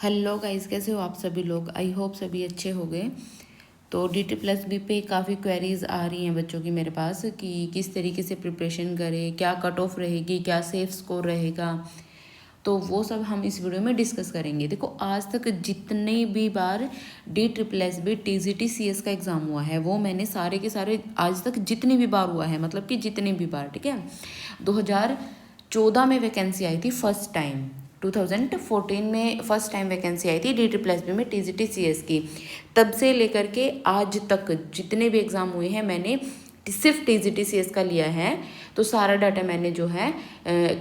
Hello guys, कैसे हो आप सभी लोग। आई होप सभी अच्छे हो गए। तो DT+B पे काफ़ी क्वेरीज आ रही हैं बच्चों की मेरे पास कि किस तरीके से प्रिपरेशन करें, क्या कट ऑफ रहेगी, क्या सेफ स्कोर रहेगा। तो वो सब हम इस वीडियो में डिस्कस करेंगे। देखो, आज तक जितने भी बार DSSB TGT CS का एग्ज़ाम हुआ है वो मैंने सारे के सारे आज तक जितनी भी बार हुआ है, मतलब कि जितनी भी बार, ठीक है। 2014 में वैकेंसी आई थी फर्स्ट टाइम, 2014 में फर्स्ट टाइम वैकेंसी आई थी DSSB में TGT CS की। तब से लेकर के आज तक जितने भी एग्ज़ाम हुए हैं मैंने सिर्फ TGT CS का लिया है। तो सारा डाटा मैंने जो है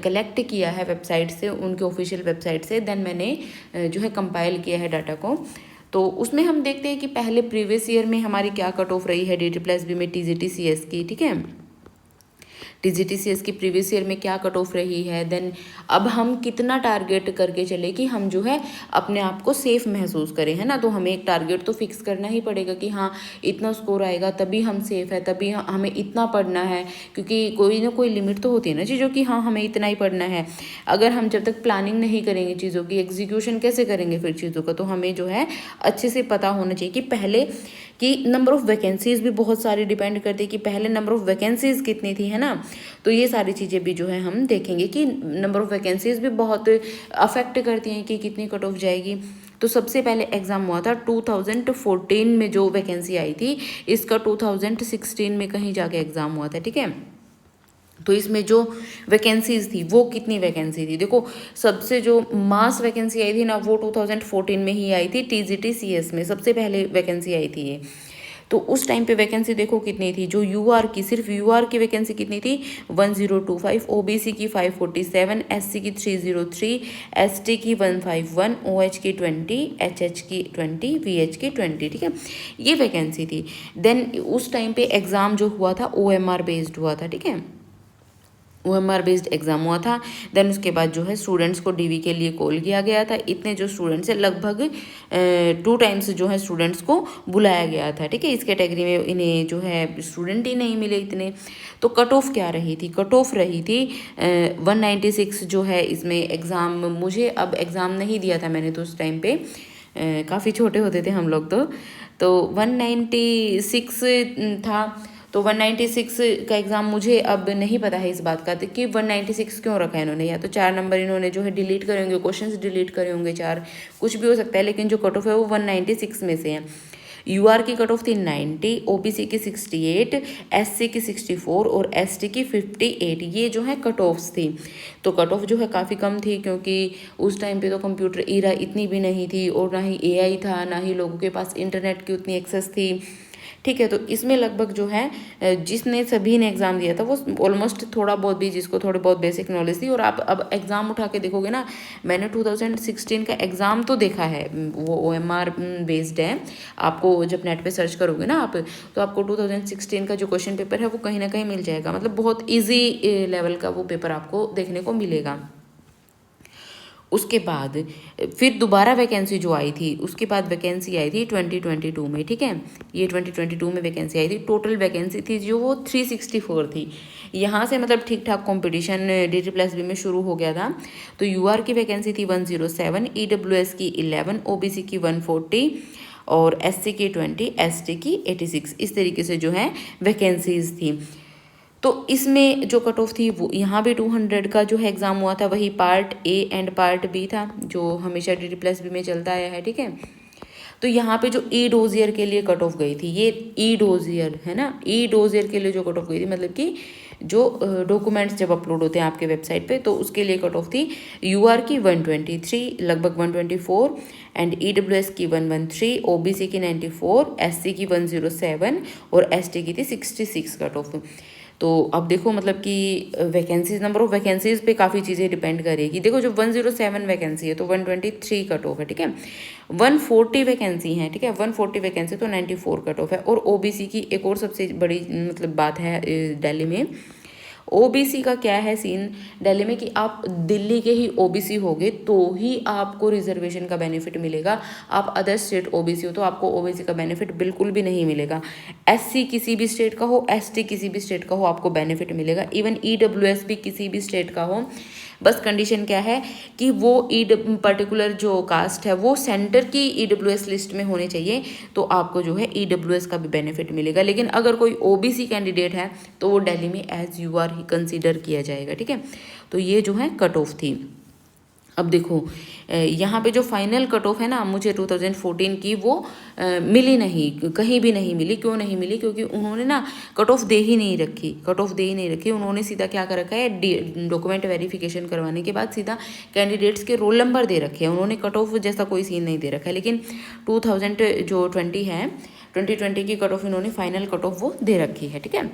कलेक्ट किया है वेबसाइट से, उनके ऑफिशियल वेबसाइट से। देन मैंने जो है कंपाइल किया है डाटा को। तो उसमें हम देखते हैं कि पहले प्रीवियस ईयर में हमारी क्या कट ऑफ रही है DSSB में TGT CS की, ठीक है। TGT CS की प्रीवियस ईयर में क्या कट ऑफ रही है। देन अब हम कितना टारगेट करके चले कि हम जो है अपने आप को सेफ महसूस करें, है ना। तो हमें एक टारगेट तो फिक्स करना ही पड़ेगा कि हाँ इतना स्कोर आएगा तभी हम सेफ है, तभी हमें इतना पढ़ना है। क्योंकि कोई ना कोई लिमिट तो होती है ना चीज़ों की, हाँ हमें इतना ही पढ़ना है। अगर हम जब तक प्लानिंग नहीं करेंगे चीज़ों की, एग्जीक्यूशन कैसे करेंगे फिर चीज़ों का। तो हमें जो है अच्छे से पता होना चाहिए कि पहले कि नंबर ऑफ़ वैकेंसीज़ भी बहुत सारी डिपेंड करती है कि पहले नंबर ऑफ़ वैकेंसीज़ कितनी थी, है ना। तो ये सारी चीज़ें भी जो है हम देखेंगे कि नंबर ऑफ़ वैकेंसीज़ भी बहुत अफेक्ट करती हैं कि कितनी कट ऑफ जाएगी। तो सबसे पहले एग्ज़ाम हुआ था 2014 में, जो वैकेंसी आई थी। इसका 2016 में कहीं जाके एग्ज़ाम हुआ था, ठीक है। तो इसमें जो वैकेंसीज़ थी वो कितनी वैकेंसी थी, देखो सबसे जो मास वैकेंसी आई थी ना वो 2014 में ही आई थी। TGT CS में सबसे पहले वैकेंसी आई थी ये। तो उस टाइम पे वैकेंसी देखो कितनी थी, जो UR की, सिर्फ UR की वैकेंसी कितनी थी 1025, OBC की 547, SC की 303, ST की 151, OH की 20, HH की 20, VH की 20, ठीक है। ये वैकेंसी थी। देन उस टाइम पे एग्ज़ाम जो हुआ था OMR बेस्ड हुआ था, ठीक है। OMR बेस्ड एग्ज़ाम हुआ था। देन उसके बाद जो है स्टूडेंट्स को DV के लिए कॉल किया गया था। इतने जो स्टूडेंट्स हैं लगभग 2 टाइम्स जो है स्टूडेंट्स को बुलाया गया था, ठीक है। इस कैटेगरी में इन्हें जो है स्टूडेंट ही नहीं मिले इतने। तो कट ऑफ क्या रही थी, कट ऑफ रही थी 196 जो है इसमें एग्ज़ाम। मुझे अब एग्ज़ाम नहीं दिया था मैंने, तो उस टाइम पे काफ़ी छोटे होते थे हम लोग। तो 196 था। तो 196 का एग्ज़ाम मुझे अब नहीं पता है इस बात का कि 196 क्यों रखा है इन्होंने। या तो 4 नंबर इन्होंने जो है डिलीट करे होंगे, क्वेश्चंस डिलीट करे होंगे 4, कुछ भी हो सकता है। लेकिन जो कट ऑफ है वो 196 में से है। UR की कट ऑफ थी 90, OBC की 68, SC की 64 और ST की 58। ये जो है कट ऑफ्स थी। तो कट ऑफ जो है काफ़ी कम थी, क्योंकि उस टाइम पे तो कंप्यूटर ईरा इतनी भी नहीं थी, और ना ही AI था, ना ही लोगों के पास इंटरनेट की उतनी एक्सेस थी, ठीक है। तो इसमें लगभग जो है जिसने सभी ने एग्ज़ाम दिया था वो ऑलमोस्ट थोड़ा बहुत भी, जिसको थोड़ी बहुत बेसिक नॉलेज थी। और आप अब एग्ज़ाम उठा के देखोगे ना, मैंने 2016 का एग्ज़ाम तो देखा है, वो OMR बेस्ड है। आपको जब नेट पे सर्च करोगे ना आप, तो आपको 2016 का जो क्वेश्चन पेपर है वो कहीं ना कहीं मिल जाएगा। मतलब बहुत ईजी लेवल का वो पेपर आपको देखने को मिलेगा। उसके बाद फिर दोबारा वैकेंसी जो आई थी, उसके बाद वैकेंसी आई थी 2022 में, ठीक है। ये 2022 में वैकेंसी आई थी। टोटल वैकेंसी थी जो वो 364 थी। यहाँ से मतलब ठीक ठाक कंपटीशन DSSB में शुरू हो गया था। तो UR की वैकेंसी थी 107, EWS की 11, OBC की 140 और SC की 20, ST की 86। इस तरीके से जो है वैकेंसीज थी। तो इसमें जो कट ऑफ थी वो यहाँ भी 200 का जो है एग्ज़ाम हुआ था। वही part A and part B था जो हमेशा DSSB में चलता आया है, ठीक है। तो यहाँ पे जो ई डोजियर के लिए कट ऑफ गई थी, ये ई डोजियर है ना, ई डोजियर के लिए जो कट ऑफ गई थी, मतलब कि जो डॉक्यूमेंट्स जब अपलोड होते हैं आपके वेबसाइट पे, तो उसके लिए कट ऑफ थी UR की 123, लगभग 124, एंड EWS की 113, OBC की 94, SC की 107 और ST की थी 66 कट ऑफ। तो अब देखो मतलब कि वैकेंसीज, नंबर ऑफ वैकेंसीज पे काफ़ी चीज़ें डिपेंड करेगी। देखो जो 107 वैकेंसी है तो 123 कट ऑफ है, ठीक है। 140 वैकेंसी है, ठीक है, 140 वैकेंसी तो 94 कट ऑफ है। और OBC की एक और सबसे बड़ी मतलब बात है दिल्ली में। OBC का क्या है सीन दिल्ली में, कि आप दिल्ली के ही OBC होगे तो ही आपको रिजर्वेशन का बेनिफिट मिलेगा। आप अदर स्टेट OBC हो तो आपको OBC का बेनिफिट बिल्कुल भी नहीं मिलेगा। SC किसी भी स्टेट का हो, ST किसी भी स्टेट का हो, आपको बेनिफिट मिलेगा। इवन EWS भी किसी भी स्टेट का हो, बस कंडीशन क्या है कि वो पर्टिकुलर जो कास्ट है वो सेंटर की EWS लिस्ट में होने चाहिए, तो आपको जो है EWS का भी बेनिफिट मिलेगा। लेकिन अगर कोई OBC कैंडिडेट है तो वो दिल्ली में एज UR ही कंसीडर किया जाएगा, ठीक है। तो ये जो है कट ऑफ थी। अब देखो यहाँ पे जो फाइनल कट ऑफ है ना, मुझे 2014 की वो मिली नहीं, कहीं भी नहीं मिली। क्यों नहीं मिली? क्योंकि उन्होंने ना कट ऑफ दे ही नहीं रखी, उन्होंने सीधा क्या कर रखा है, डॉक्यूमेंट वेरिफिकेशन करवाने के बाद सीधा कैंडिडेट्स के रोल नंबर दे रखे हैं, उन्होंने कट ऑफ जैसा कोई सीन नहीं दे रखा है। लेकिन 2020 की कट ऑफ इन्होंने फाइनल कट ऑफ वो दे रखी है, ठीक है।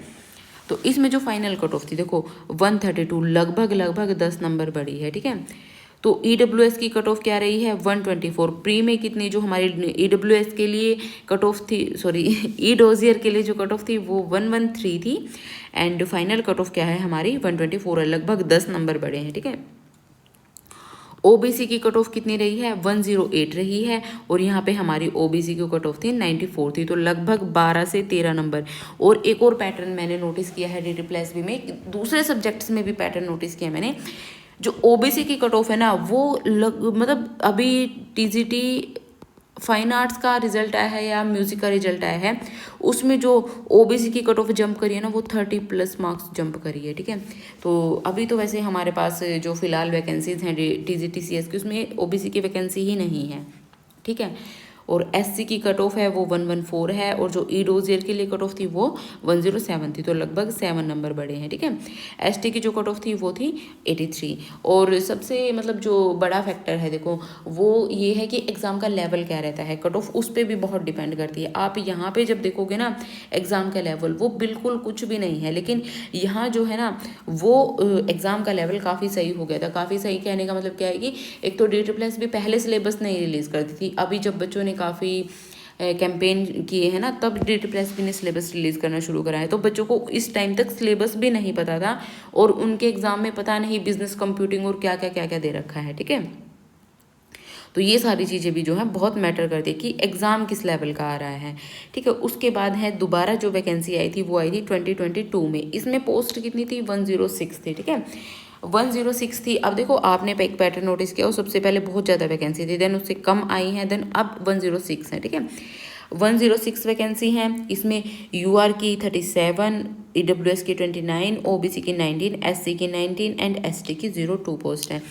तो इसमें जो फाइनल कट ऑफ थी देखो 132, लगभग 10 नंबर बढ़ी है, ठीक है। तो EWS की कट ऑफ क्या रही है 124। प्री में कितनी जो हमारी EWS के लिए कट ऑफ थी, सॉरी E-डोजियर के लिए जो कट ऑफ थी वो 113 थी, एंड फाइनल कट ऑफ क्या है हमारी 124 है, लगभग 10 नंबर बढ़े हैं, ठीक है। OBC की कट ऑफ कितनी रही है 108 रही है, और यहाँ पे हमारी OBC की कट ऑफ थी 94 थी, तो लगभग 12 से 13 नंबर। और एक और पैटर्न मैंने नोटिस किया है DSSB में, दूसरे सब्जेक्ट्स में भी पैटर्न नोटिस किया मैंने। जो OBC की कट ऑफ है ना वो मतलब अभी TGT फाइन आर्ट्स का रिजल्ट आया है या म्यूजिक का रिजल्ट आया है, उसमें जो OBC की कट ऑफ जंप करी है ना वो 30+ मार्क्स जंप करी है, ठीक है। तो अभी तो वैसे हमारे पास जो फिलहाल वैकेंसीज हैं TGT CS की, उसमें OBC की वैकेंसी ही नहीं है, ठीक है। और SC की कट ऑफ है वो 114 है, और जो E-डोजियर के लिए कट ऑफ थी वो 107 थी, तो लगभग 7 नंबर बढ़े हैं, ठीक है। ST की जो कट ऑफ थी वो थी 83। और सबसे मतलब जो बड़ा फैक्टर है देखो वो ये है कि एग्ज़ाम का लेवल क्या रहता है, कट ऑफ उस पर भी बहुत डिपेंड करती है। आप यहाँ पे जब देखोगे ना एग्ज़ाम का लेवल वो बिल्कुल कुछ भी नहीं है, लेकिन यहाँ जो है ना वो एग्ज़ाम का लेवल काफ़ी सही हो गया था। काफ़ी सही कहने का मतलब क्या है कि एक तो DSSB भी पहले सिलेबस नहीं रिलीज़ करती थी, अभी जब बच्चों ने काफ़ी कैंपेन किए हैं ना तब DSSB ने सिलेबस रिलीज़ करना शुरू करा है। तो बच्चों को इस टाइम तक सिलेबस भी नहीं पता था, और उनके एग्ज़ाम में पता नहीं बिजनेस कंप्यूटिंग और क्या क्या दे रखा है, ठीक है। तो ये सारी चीज़ें भी जो है बहुत मैटर करती है कि एग्ज़ाम किस लेवल का आ रहा है, ठीक है। उसके बाद है दोबारा जो वैकेंसी आई थी वो आई थी 2022 में, इसमें पोस्ट कितनी थी 106 थी, ठीक है। 106 थी। अब देखो आपने एक पैटर्न नोटिस किया, सबसे पहले बहुत ज़्यादा वैकेंसी थी, देन उससे कम आई है, देन अब 106 है, ठीक है। 106 वैकेंसी हैं, इसमें UR की 37, EWS की 29, OBC की 19, SC की 19 एंड ST की 02 पोस्ट है।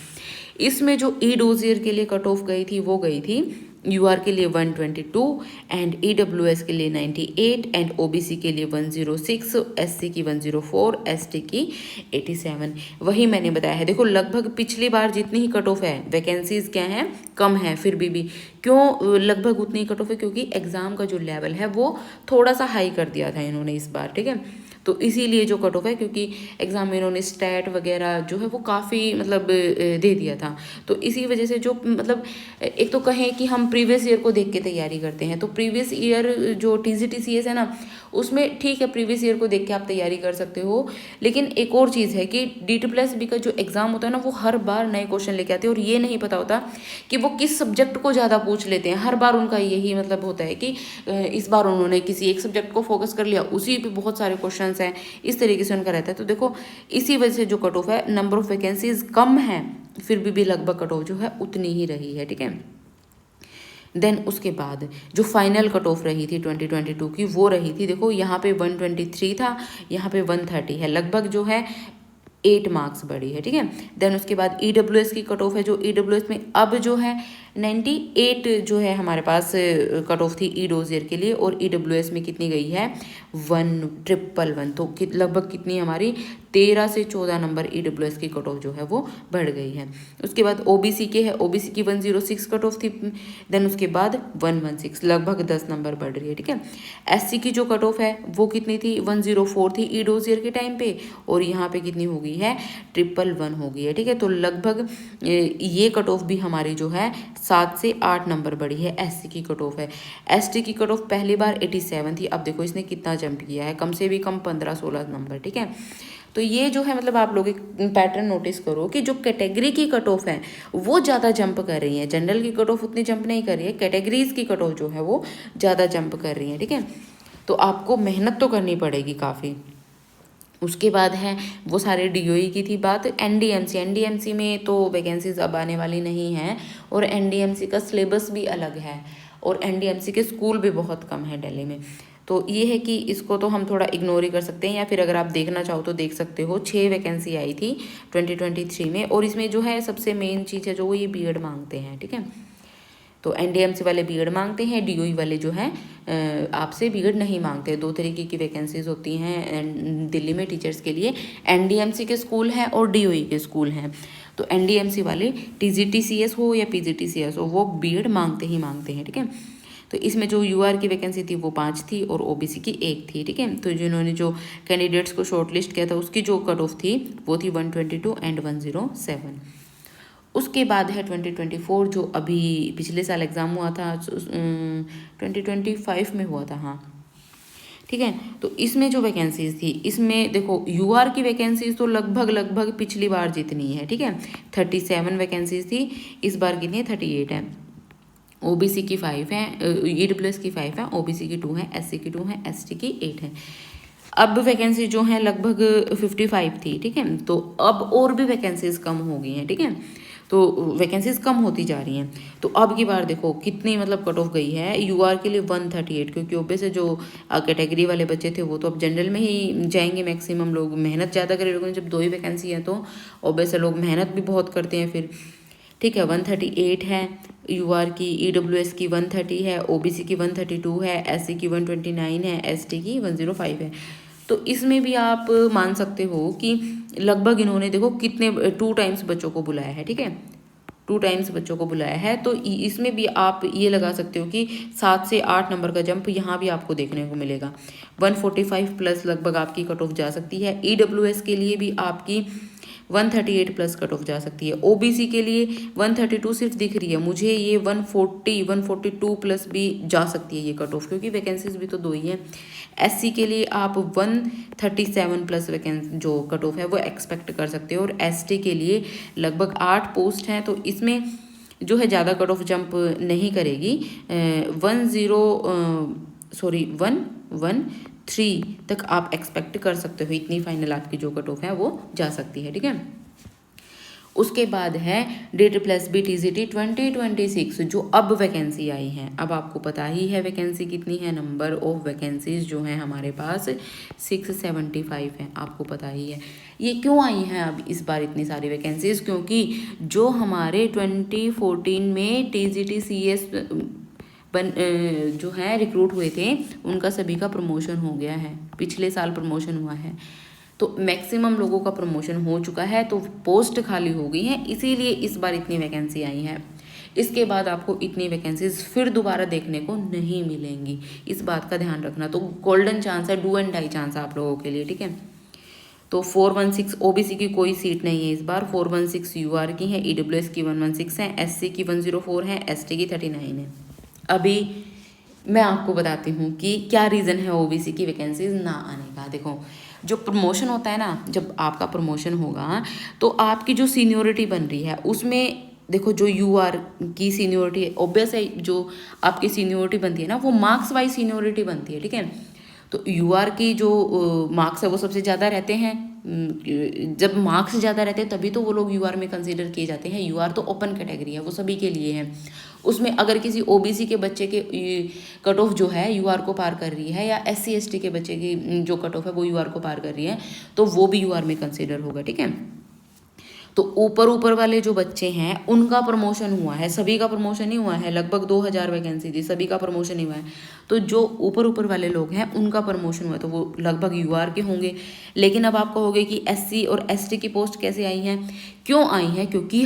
इसमें जो E-डोजियर के लिए कट ऑफ गई थी वो गई थी UR के लिए 122 एंड EWS के लिए 98 एंड OBC के लिए 106, SC की 104, ST की 87। वही मैंने बताया है, देखो लगभग पिछली बार जितनी ही कट ऑफ है, वैकेंसीज क्या हैं कम है, फिर भी क्यों लगभग उतनी ही कट ऑफ है, क्योंकि एग्ज़ाम का जो लेवल है वो थोड़ा सा हाई कर दिया था इन्होंने इस बार, ठीक है। तो इसीलिए जो कट ऑफ है, क्योंकि एग्ज़ाम में इन्होंने स्टैट वगैरह जो है वो काफ़ी मतलब दे दिया था, तो इसी वजह से जो मतलब एक तो कहें कि हम प्रीवियस ईयर को देख के तैयारी करते हैं, तो प्रीवियस ईयर जो TGT CS है ना उसमें ठीक है प्रीवियस ईयर को देख के आप तैयारी कर सकते हो, लेकिन एक और चीज़ है कि DSSB का जो एग्ज़ाम होता है ना वो हर बार नए क्वेश्चन लेके आते हैं, और ये नहीं पता होता कि वो किस सब्जेक्ट को ज़्यादा पूछ लेते हैं। हर बार उनका यही मतलब होता है कि इस बार उन्होंने किसी एक सब्जेक्ट को फोकस कर लिया, उसी पे बहुत सारे क्वेश्चन हैं, इस तरीके से उनका रहता है। तो देखो इसी वजह से जो कट ऑफ है, नंबर ऑफ वैकेंसीज कम है फिर भी लगभग कट ऑफ जो है उतनी ही रही है, ठीक है। देन उसके बाद जो फाइनल कट ऑफ रही थी 2022 की वो रही थी, देखो यहाँ पे 123 था, यहाँ पे 130 है, लगभग जो है 8 मार्क्स बढ़ी है, ठीक है। देन उसके बाद EWS की कट ऑफ है, जो EWS में अब जो है 98 जो है हमारे पास कट ऑफ थी E-डोजियर के लिए, और EWS में कितनी गई है 111, तो लगभग कितनी हमारी 13 से 14 नंबर EWS की कट ऑफ जो है वो बढ़ गई है। उसके बाद OBC के है, OBC की 106 कट ऑफ थी, देन उसके बाद 116, लगभग 10 नंबर बढ़ रही है, ठीक है। SC की जो कट ऑफ है वो कितनी थी 104 थी E-डोजियर के टाइम पे, और यहाँ पे कितनी हो गई है 111 हो गई है, ठीक है। तो लगभग ये कट ऑफ भी हमारी जो है 7 से 8 नंबर बढ़ी है। SC की कट ऑफ है, ST की कट ऑफ पहली बार 87 थी, अब देखो इसने कितना जंप किया है, कम से भी कम 15-16 नंबर, ठीक है। तो ये जो है मतलब आप लोग एक पैटर्न नोटिस करो कि जो कैटेगरी की कट ऑफ है वो ज़्यादा जंप कर रही है, जनरल की कट ऑफ उतनी जंप नहीं कर रही है, कैटेगरीज की कट ऑफ जो है वो ज़्यादा जंप कर रही है, ठीक है। तो आपको मेहनत तो करनी पड़ेगी काफ़ी। उसके बाद है वो सारे डीओई की थी बात। एनडीएमसी में तो वैकेंसीज अब आने वाली नहीं हैं, और एनडीएमसी का सिलेबस भी अलग है, और एनडीएमसी के स्कूल भी बहुत कम है दिल्ली में। तो ये है कि इसको तो हम थोड़ा इग्नोर ही कर सकते हैं, या फिर अगर आप देखना चाहो तो देख सकते हो। 6 वैकेंसी आई थी 2023 में, और इसमें जो है सबसे मेन चीज़ है जो वो ये बीएड मांगते हैं, ठीक है। तो एनडीएमसी वाले बीएड मांगते हैं, डीओई वाले जो है आपसे बीएड नहीं मांगते। 2 तरीके की वैकेंसीज होती हैं दिल्ली में टीचर्स के लिए, एनडीएमसी के स्कूल हैं और डीओई के स्कूल हैं। तो एनडीएमसी वाले टीजीटीसीएस हो या पीजीटीसीएस हो, वो बीएड मांगते ही मांगते हैं, ठीक है। तो इसमें जो यूआर की वैकेंसी थी वो 5 थी और ओबीसी की 1 थी, ठीक है। तो जिन्होंने जो कैंडिडेट्स को शॉर्टलिस्ट किया था उसकी जो कट ऑफ थी वो थी 122 एंड 107। उसके बाद है 2024 जो अभी पिछले साल एग्ज़ाम हुआ था, 2025 में हुआ था, हाँ, ठीक है। तो इसमें जो वैकेंसीज थी, इसमें देखो यूआर की वैकेंसीज तो लगभग पिछली बार जितनी है, ठीक है। 37 वैकेंसीज थी, इस बार कितनी है, 38 है। ओबीसी की 5 है, ईडब्ल्यूएस की 5 है, ओबीसी की 2 है, एससी की 2 है, एसटी की 8 है। अब वैकेंसी जो है लगभग 55 थी, ठीक है। तो अब और भी वैकेंसीज कम हो गई हैं, ठीक है। तो वैकेंसीज कम होती जा रही हैं। तो अब की बार देखो कितनी मतलब कट ऑफ गई है यूआर के लिए 138, क्योंकि ओबे से जो कैटेगरी वाले बच्चे थे वो तो अब जनरल में ही जाएंगे मैक्सिमम लोग, मेहनत ज़्यादा करे लोगों ने, जब 2 ही वैकेंसी है तो ओबे से लोग मेहनत भी बहुत करते हैं फिर, ठीक है। 138 है यूआर की, ईडब्ल्यूएस की 130 है, ओबीसी की 132 है, एससी की 129 है, एसटी की 105 है। तो इसमें भी आप मान सकते हो कि लगभग इन्होंने देखो कितने 2 टाइम्स बच्चों को बुलाया है, ठीक है। 2 टाइम्स बच्चों को बुलाया है, तो इसमें भी आप ये लगा सकते हो कि 7 से 8 नंबर का जंप यहाँ भी आपको देखने को मिलेगा। 145 प्लस लगभग आपकी कट ऑफ जा सकती है। ईडब्ल्यूएस के लिए भी आपकी 138 प्लस कट ऑफ जा सकती है। ओबीसी के लिए 132 सिर्फ दिख रही है मुझे, ये 142 प्लस भी जा सकती है ये कट ऑफ, क्योंकि वैकेंसीज भी तो 2 ही हैं। एससी के लिए आप 137 प्लस वैकेंसी जो कट ऑफ है वो एक्सपेक्ट कर सकते हो, और एसटी के लिए लगभग 8 पोस्ट हैं, तो इसमें जो है ज़्यादा कट ऑफ जंप नहीं करेगी। 113 तक आप एक्सपेक्ट कर सकते हो, इतनी फाइनल आपकी जो कट ऑफ है वो जा सकती है, ठीक है। उसके बाद है DSSB TCT 2026 जो अब वैकेंसी आई है। अब आपको पता ही है वैकेंसी कितनी है, नंबर ऑफ वैकेंसीज जो हैं हमारे पास 675 हैं, आपको पता ही है। ये क्यों आई हैं अब इस बार इतनी सारी वैकेंसीज, क्योंकि जो हमारे 2014 में TGT-CS जो है रिक्रूट हुए थे उनका सभी का प्रमोशन हो गया है, पिछले साल प्रमोशन हुआ है, तो मैक्सिमम लोगों का प्रमोशन हो चुका है, तो पोस्ट खाली हो गई हैं, इसीलिए इस बार इतनी वैकेंसी आई हैं। इसके बाद आपको इतनी वैकेंसीज फिर दोबारा देखने को नहीं मिलेंगी, इस बात का ध्यान रखना। तो गोल्डन चांस है, डू एंड डाई चांस आप लोगों के लिए, ठीक है। तो 416 ओबीसी की कोई सीट नहीं है इस बार, 416 यूआर की है, ईडब्ल्यूएस की 116 है, एससी की 104 है, एसटी की 39 है। अभी मैं आपको बताती हूँ कि क्या रीज़न है ओबीसी की वैकेंसीज ना आने का। देखो जो प्रमोशन होता है ना, जब आपका प्रमोशन होगा तो आपकी जो सीनियोरिटी बन रही है उसमें देखो जो यूआर की सीनियोरिटी ऑब्वियस है, जो आपकी सीनियोरिटी बनती है ना वो मार्क्स वाइज सीनियोरिटी बनती है, ठीक है। तो यूआर की जो मार्क्स है वो सबसे ज़्यादा रहते हैं, जब मार्क्स ज़्यादा रहते हैं तभी तो वो लोग यूआर में कंसीडर किए जाते हैं। यूआर तो ओपन कैटेगरी है, वो सभी के लिए है। उसमें अगर किसी ओबीसी के बच्चे के कट ऑफ जो है यूआर को पार कर रही है, या एससी एसटी के बच्चे की जो कट ऑफ है वो यूआर को पार कर रही है, तो वो भी यूआर में कंसीडर होगा, ठीक है। तो ऊपर वाले जो बच्चे हैं उनका प्रमोशन हुआ है, सभी का प्रमोशन ही हुआ है, लगभग 2000 वैकेंसी थी, सभी का प्रमोशन ही हुआ है। तो जो ऊपर वाले लोग हैं उनका प्रमोशन हुआ है, तो वो लगभग यूआर के होंगे। लेकिन अब आप कहोगे कि एससी और एसटी की पोस्ट कैसे आई हैं, क्यों आई हैं, क्योंकि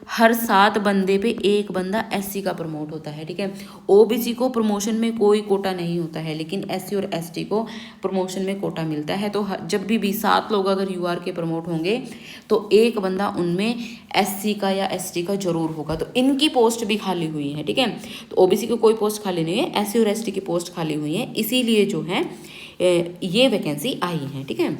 हर 7 बंदे पे 1 बंदा एससी का प्रमोट होता है, ठीक है। ओबीसी को प्रमोशन में कोई कोटा नहीं होता है, लेकिन एससी और एसटी को प्रमोशन में कोटा मिलता है। तो जब भी 7 लोग अगर यूआर के प्रमोट होंगे तो 1 बंदा उनमें एससी का या एसटी का जरूर होगा। तो इनकी पोस्ट भी खाली हुई है, ठीक है। तो ओबीसी की कोई पोस्ट खाली नहीं है, एससी और एसटी की पोस्ट खाली हुई है, इसीलिए जो है ये वैकेंसी आई है, ठीक है।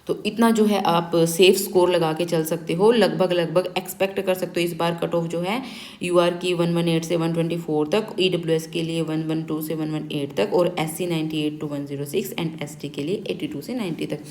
तो इतना जो है आप सेफ स्कोर लगा के चल सकते हो। लगभग एक्सपेक्ट कर सकते हो इस बार कट ऑफ जो है यूआर की 118 से 124 तक, ईडब्ल्यूएस के लिए 112 से 118 तक, और एससी 98 to 106 एंड एसटी के लिए 82 से 90 तक।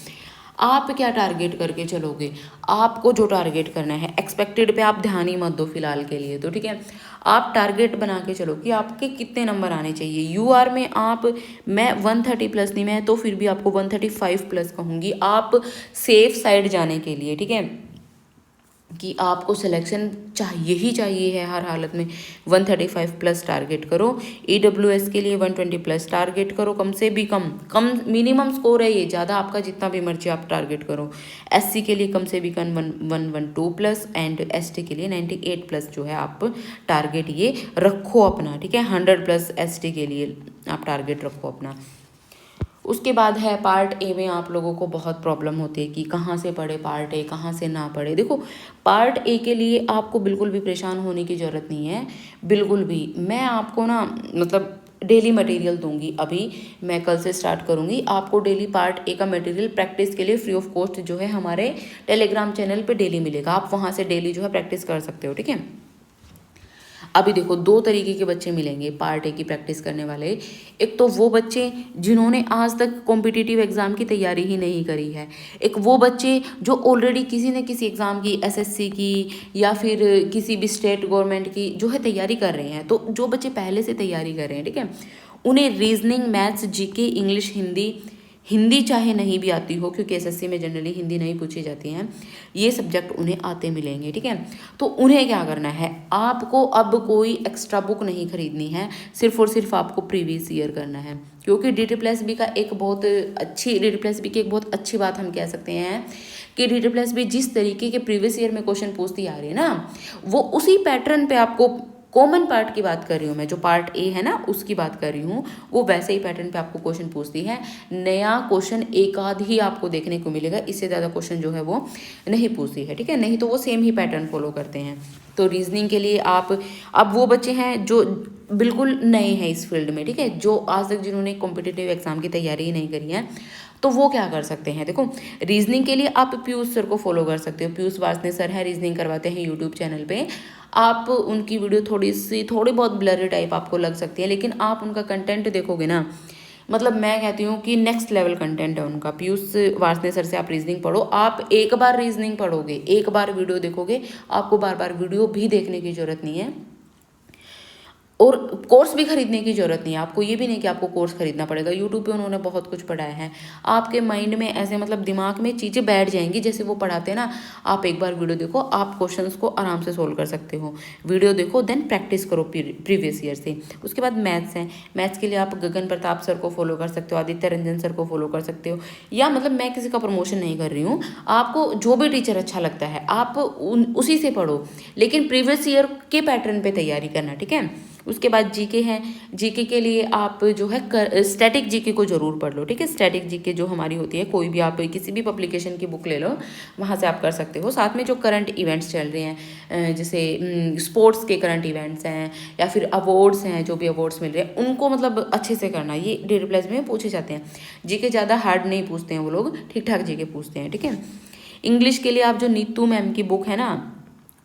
आप क्या टारगेट करके चलोगे? आपको जो टारगेट करना है, एक्सपेक्टेड पे आप ध्यान ही मत दो फिलहाल के लिए, तो ठीक है। आप टारगेट बना के चलो कि आपके कितने नंबर आने चाहिए। यूआर में आप, मैं 130 प्लस नहीं, मैं तो फिर भी आपको 135 प्लस कहूँगी, आप सेफ साइड जाने के लिए, ठीक है, कि आपको सिलेक्शन चाहिए ही चाहिए है हर हालत में। 135 प्लस टारगेट करो। ईडब्ल्यूएस के लिए 120 प्लस टारगेट करो, कम से भी कम मिनिमम स्कोर है ये, ज़्यादा आपका जितना भी मर्जी आप टारगेट करो। एससी के लिए कम से भी कम 112 प्लस, एंड एसटी के लिए 98 प्लस जो है आप टारगेट ये रखो अपना, ठीक है। 100 प्लस एसटी के लिए आप टारगेट रखो अपना। उसके बाद है पार्ट ए में आप लोगों को बहुत प्रॉब्लम होती है कि कहाँ से पढ़े पार्ट ए, कहाँ से ना पढ़े। देखो, पार्ट ए के लिए आपको बिल्कुल भी परेशान होने की ज़रूरत नहीं है, बिल्कुल भी। मैं आपको ना मतलब डेली मटेरियल दूंगी, अभी मैं कल से स्टार्ट करूंगी आपको डेली पार्ट ए का मटेरियल प्रैक्टिस के लिए फ्री ऑफ कॉस्ट जो है हमारे टेलीग्राम चैनल पे डेली मिलेगा। आप वहाँ से डेली जो है प्रैक्टिस कर सकते हो, ठीक है। अभी देखो, दो तरीके के बच्चे मिलेंगे पार्ट ए की प्रैक्टिस करने वाले। एक तो वो बच्चे जिन्होंने आज तक कॉम्पिटिटिव एग्ज़ाम की तैयारी ही नहीं करी है, एक वो बच्चे जो ऑलरेडी किसी न किसी एग्ज़ाम की, एसएससी की या फिर किसी भी स्टेट गवर्नमेंट की जो है तैयारी कर रहे हैं। तो जो बच्चे पहले से तैयारी कर रहे हैं, ठीक है, उन्हें reasoning, maths, GK, English, Hindi चाहे नहीं भी आती हो, क्योंकि एसएससी में जनरली हिंदी नहीं पूछी जाती हैं, ये सब्जेक्ट उन्हें आते मिलेंगे, ठीक है। तो उन्हें क्या करना है, आपको अब कोई एक्स्ट्रा बुक नहीं खरीदनी है, सिर्फ और सिर्फ आपको प्रीवियस ईयर करना है। क्योंकि DTPLSB का एक बहुत अच्छी, DTPLSB की एक बहुत अच्छी बात हम कह सकते हैं कि DTPLSB जिस तरीके के प्रीवियस ईयर में क्वेश्चन पूछती आ रही है ना, वो उसी पैटर्न पे आपको, कॉमन पार्ट की बात कर रही हूँ मैं, जो पार्ट ए है ना उसकी बात कर रही हूँ, वो वैसे ही पैटर्न पे आपको क्वेश्चन पूछती है। नया क्वेश्चन एक आध ही आपको देखने को मिलेगा, इससे ज़्यादा क्वेश्चन जो है वो नहीं पूछती है, ठीक है, नहीं तो वो सेम ही पैटर्न फॉलो करते हैं। तो रीजनिंग के लिए आप, अब वो बच्चे हैं जो बिल्कुल नए हैं इस फील्ड में, ठीक है, जो आज तक जिन्होंने कॉम्पिटिटिव एग्जाम की तैयारी ही नहीं करी है, तो वो क्या कर सकते हैं। देखो, रीजनिंग के लिए आप पीयूष सर को फॉलो कर सकते हो। पीयूष वासने सर है, रीजनिंग करवाते हैं यूट्यूब चैनल पे। आप उनकी वीडियो थोड़ी बहुत ब्लरी टाइप आपको लग सकती है, लेकिन आप उनका कंटेंट देखोगे ना, मतलब मैं कहती हूँ कि नेक्स्ट लेवल कंटेंट है उनका। पीयूष वासने सर से आप रीजनिंग पढ़ो। आप एक बार रीजनिंग पढ़ोगे, एक बार वीडियो देखोगे, आपको बार बार वीडियो भी देखने की जरूरत नहीं है, और कोर्स भी खरीदने की ज़रूरत नहीं है आपको। ये भी नहीं कि आपको कोर्स खरीदना पड़ेगा, यूट्यूब पे उन्होंने बहुत कुछ पढ़ाया है। आपके माइंड में ऐसे, मतलब दिमाग में चीज़ें बैठ जाएंगी जैसे वो पढ़ाते हैं ना। आप एक बार वीडियो देखो, आप क्वेश्चंस को आराम से सोल्व कर सकते हो। वीडियो देखो, देन प्रैक्टिस करो प्रीवियस ईयर से। उसके बाद मैथ्स है, मैथ्स के लिए आप गगन प्रताप सर को फॉलो कर सकते हो, आदित्य रंजन सर को फॉलो कर सकते हो, या मतलब मैं किसी का प्रमोशन नहीं कर रही हूँ, आपको जो भी टीचर अच्छा लगता है आप उसी से पढ़ो, लेकिन प्रीवियस ईयर के पैटर्न पे तैयारी करना, ठीक है। उसके बाद जीके है, जीके के लिए आप जो है स्टैटिक जीके को जरूर पढ़ लो, ठीक है। स्टैटिक जीके जो हमारी होती है, कोई भी आप किसी भी पब्लिकेशन की बुक ले लो, वहाँ से आप कर सकते हो। साथ में जो करंट इवेंट्स चल रहे हैं, जैसे स्पोर्ट्स के करंट इवेंट्स हैं, या फिर अवार्ड्स हैं, जो भी अवार्ड्स मिल रहे हैं उनको मतलब अच्छे से करना, ये DTPLSB में पूछे जाते हैं। जीके ज़्यादा हार्ड नहीं पूछते हैं वो लोग, ठीक ठाक जीके पूछते हैं, ठीक है। इंग्लिश के लिए आप जो नीतू मैम की बुक है ना,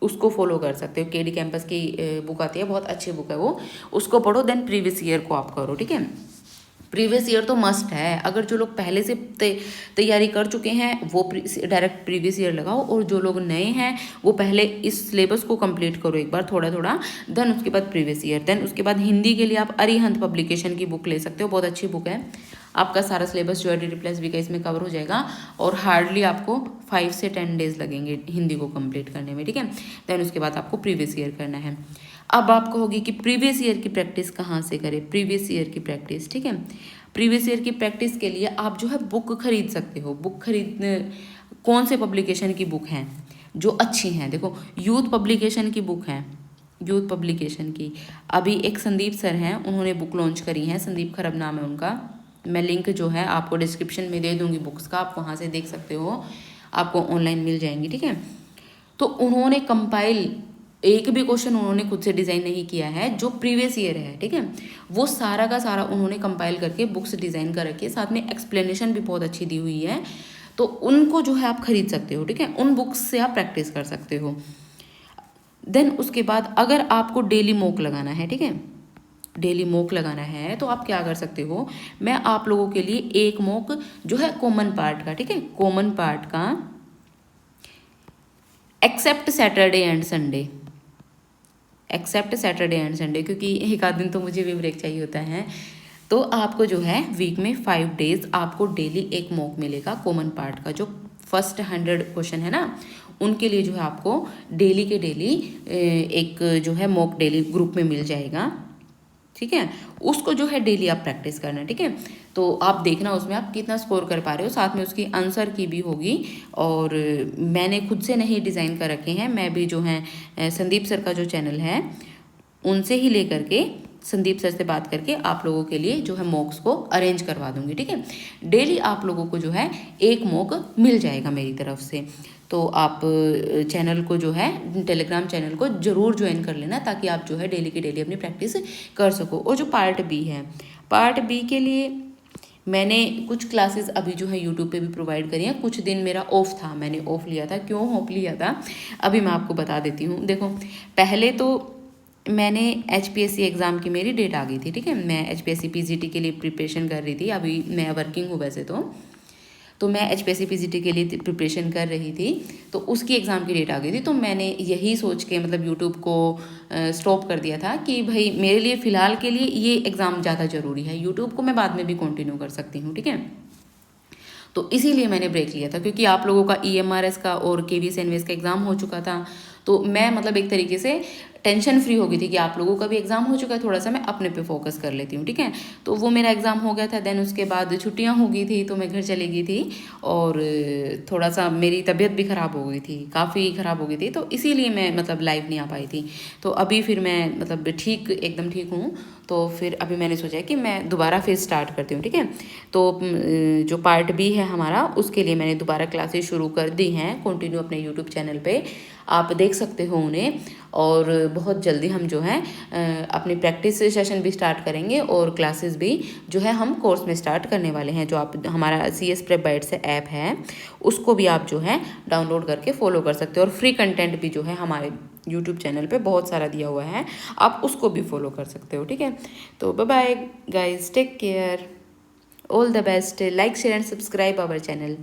उसको फॉलो कर सकते हो। KD कैंपस की बुक आती है, बहुत अच्छी बुक है वो, उसको पढ़ो, देन प्रीवियस ईयर को आप करो, ठीक है। प्रीवियस ईयर तो मस्ट है। अगर जो लोग पहले से तैयारी कर चुके हैं वो डायरेक्ट प्रीवियस ईयर लगाओ, और जो लोग नए हैं वो पहले इस सिलेबस को कंप्लीट करो एक बार थोड़ा थोड़ा, देन उसके बाद प्रीवियस ईयर। देन उसके बाद हिंदी के लिए आप अरिहंत पब्लिकेशन की बुक ले सकते हो, बहुत अच्छी बुक है। आपका सारा सिलेबस जो है DTPLSB का इसमें कवर हो जाएगा, और हार्डली आपको 5 से 10 डेज लगेंगे हिंदी को कंप्लीट करने में, ठीक है। देन उसके बाद आपको प्रीवियस ईयर करना है। अब आप कहोगे कि प्रीवियस ईयर की प्रैक्टिस कहाँ से करें, प्रीवियस ईयर की प्रैक्टिस, ठीक है। प्रीवियस ईयर की प्रैक्टिस के लिए आप जो है बुक खरीद सकते हो। बुक खरीद, कौन से पब्लिकेशन की बुक हैं जो अच्छी हैं, देखो यूथ पब्लिकेशन की बुक है, यूथ पब्लिकेशन की। अभी एक संदीप सर हैं, उन्होंने बुक लॉन्च करी है, संदीप खरब नाम है उनका। मैं लिंक जो है आपको डिस्क्रिप्शन में दे दूंगी बुक्स का, आप वहाँ से देख सकते हो, आपको ऑनलाइन मिल जाएंगी, ठीक है। तो उन्होंने कंपाइल, एक भी क्वेश्चन उन्होंने खुद से डिज़ाइन नहीं किया है, जो प्रीवियस ईयर है, ठीक है, वो सारा का सारा उन्होंने कंपाइल करके बुक्स डिज़ाइन कर रखी है। साथ में एक्सप्लेनेशन भी बहुत अच्छी दी हुई है। तो उनको जो है आप खरीद सकते हो, ठीक है, उन बुक्स से आप प्रैक्टिस कर सकते हो। देन उसके बाद अगर आपको डेली मॉक लगाना है, ठीक है, डेली मॉक लगाना है तो आप क्या कर सकते हो, मैं आप लोगों के लिए एक मॉक जो है कॉमन पार्ट का, ठीक है, कॉमन पार्ट का except Saturday and Sunday, except Saturday and Sunday, क्योंकि एक आध दिन तो मुझे भी ब्रेक चाहिए होता है। तो आपको जो है वीक में 5 डेज आपको डेली एक मॉक मिलेगा कॉमन पार्ट का। जो फर्स्ट 100 क्वेश्चन है ना, उनके लिए जो है आपको डेली के डेली एक जो है मॉक डेली ग्रुप में मिल जाएगा, ठीक है। उसको जो है डेली आप प्रैक्टिस करना, ठीक है। तो आप देखना उसमें आप कितना स्कोर कर पा रहे हो, साथ में उसकी आंसर की भी होगी। और मैंने खुद से नहीं डिज़ाइन कर रखे हैं, मैं भी जो है संदीप सर का जो चैनल है उनसे ही लेकर के, संदीप सर से बात करके आप लोगों के लिए जो है मॉक्स को अरेंज करवा दूंगी, ठीक है। डेली आप लोगों को जो है एक मॉक मिल जाएगा मेरी तरफ से। तो आप चैनल को जो है, टेलीग्राम चैनल को ज़रूर ज्वाइन कर लेना, ताकि आप जो है डेली की डेली अपनी प्रैक्टिस कर सको। और जो पार्ट बी है, पार्ट बी के लिए मैंने कुछ क्लासेस अभी जो है यूट्यूब पे भी प्रोवाइड करी हैं। कुछ दिन मेरा ऑफ था, मैंने ऑफ लिया था, क्यों ऑफ लिया था अभी मैं आपको बता देती हूँ। देखो, पहले तो मैंने HPSC एग्ज़ाम की मेरी डेट आ गई थी, ठीक है, मैं HPSC PGT के लिए प्रिपरेशन कर रही थी, अभी मैं वर्किंग हूँ वैसे तो मैं HPSC PGT के लिए प्रिपरेशन कर रही थी, तो उसकी एग्ज़ाम की डेट आ गई थी। तो मैंने यही सोच के मतलब यूट्यूब को स्टॉप कर दिया था कि भाई मेरे लिए फ़िलहाल के लिए ये एग्ज़ाम ज़्यादा ज़रूरी है, यूट्यूब को मैं बाद में भी कंटिन्यू कर सकती हूँ, ठीक है। तो इसीलिए मैंने ब्रेक लिया था, क्योंकि आप लोगों का EMRS का और KVS NVS का एग्ज़ाम हो चुका था। तो मैं मतलब एक तरीके से टेंशन फ्री हो गई थी कि आप लोगों का भी एग्ज़ाम हो चुका है, थोड़ा सा मैं अपने पे फोकस कर लेती हूँ, ठीक है। तो वो मेरा एग्ज़ाम हो गया था। देन उसके बाद छुट्टियाँ हो गई थी, तो मैं घर चली गई थी, और थोड़ा सा मेरी तबीयत भी ख़राब हो गई थी, काफ़ी ख़राब हो गई थी, तो इसीलिए मैं मतलब लाइव नहीं आ पाई थी। तो अभी फिर मैं मतलब ठीक, एकदम ठीक हूँ। तो फिर अभी मैंने सोचा कि मैं दोबारा फिर स्टार्ट करती हूँ, ठीक है। तो जो पार्ट बी है हमारा, उसके लिए मैंने दोबारा क्लासेस शुरू कर दी हैं कंटिन्यू अपने यूट्यूब चैनल पे, आप देख सकते हो उन्हें। और बहुत जल्दी हम जो है अपनी प्रैक्टिस सेशन भी स्टार्ट करेंगे, और क्लासेस भी जो है हम कोर्स में स्टार्ट करने वाले हैं। जो आप हमारा CS Prep Bytes से ऐप है, उसको भी आप जो है डाउनलोड करके फॉलो कर सकते हो। और फ्री कंटेंट भी जो है हमारे यूट्यूब चैनल पे बहुत सारा दिया हुआ है, आप उसको भी फॉलो कर सकते हो, ठीक है। तो bye bye guys, take care, all the best, like share and subscribe our channel,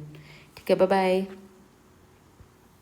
ठीक है, बाय बाय।